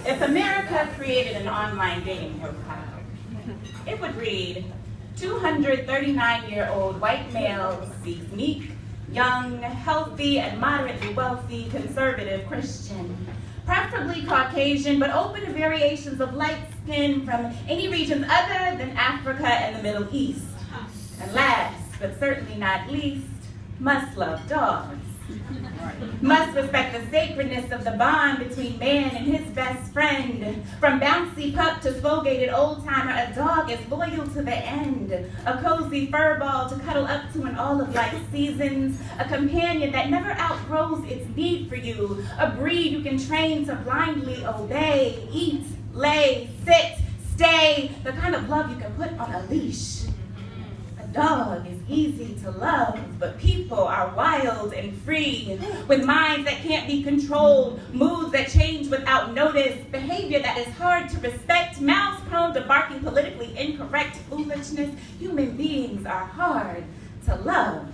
If America created an online dating profile, it would read, 239-year-old white male seeks meek, young, healthy, and moderately wealthy, conservative Christian. Preferably Caucasian, but open to variations of light skin from any regions other than Africa and the Middle East. And last, but certainly not least, must love dogs. Must respect the sacredness of the bond between man and his best friend. From bouncy pup to slow-gated old-timer, a dog is loyal to the end. A cozy fur ball to cuddle up to in all of life's seasons. A companion that never outgrows its need for you. A breed you can train to blindly obey. Eat, lay, sit, stay. The kind of love you can put on a leash. Dog is easy to love, but people are wild and free, with minds that can't be controlled, moods that change without notice, behavior that is hard to respect, mouths prone to barking politically incorrect foolishness. Human beings are hard to love.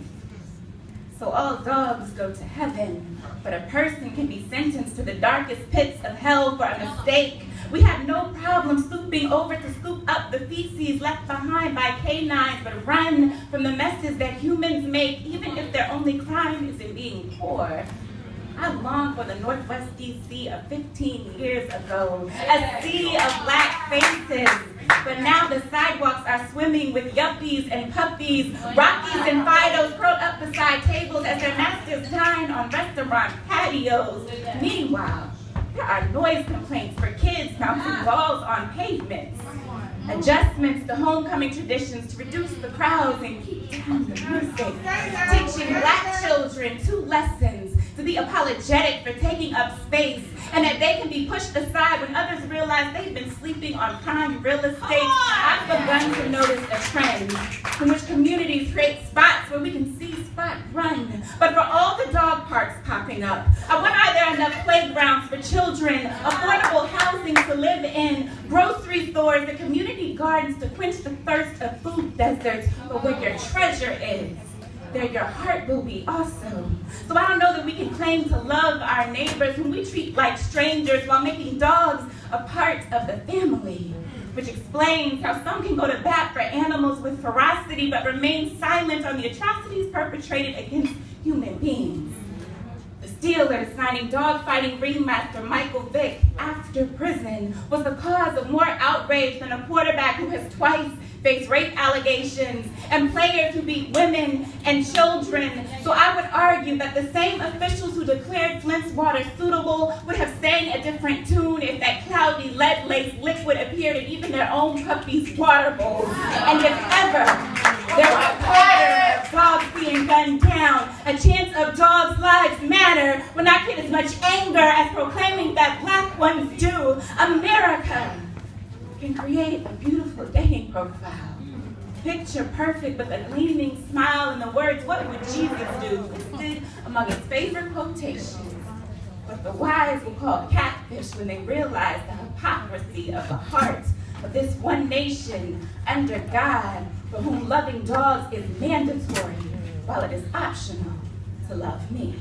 So all dogs go to heaven, but a person can be sentenced to the darkest pits of hell for a mistake. We have no problem stooping over to scoop up the feces left behind by canines, but run from the messes that humans make, even if their only crime is in being poor. I long for the Northwest DC of 15 years ago, a sea of black faces. But now the sidewalks are swimming with yuppies and puppies, Rockies and Fidos curled up beside tables as their masters dine on restaurant patios. Meanwhile, there are noise complaints for kids bouncing balls on pavements. Adjustments to homecoming traditions to reduce the crowds and keep down the music. Teaching black children 2 lessons: to be apologetic for taking up space, and that they can be pushed aside when others realize they've been sleeping on prime real estate. I've begun to notice a trend in which communities create spots where we can see spot run. But for all the dog parks popping up, when are there enough playgrounds for children, affordable housing to live in, grocery stores, and community gardens to quench the thirst of food deserts? But where your treasure is, there your heart will be also. So I don't know that we can claim to love our neighbors whom we treat like strangers while making dogs a part of the family, which explains how some can go to bat for animals with ferocity but remain silent on the atrocities perpetrated against human beings. The Steelers signing dog-fighting ringmaster Michael Vick after prison was the cause of more outrage than a quarterback who has twice faced rape allegations and players who beat women and children. So I would argue that the same officials who declared Flint's water suitable would have sang a different tune if that cloudy lead-laced liquid appeared in even their own puppies' water bowls. And if ever there were a pattern of dogs being gunned down, a chant of dogs' lives matter would not get as much anger as proclaiming that black ones do. America can create a beautiful dating profile. Picture perfect with a gleaming smile and the words, "What would Jesus do?" listed among its favorite quotations. But the wise will call catfish when they realize the hypocrisy of the heart of this one nation under God, for whom loving dogs is mandatory, while it is optional to love me.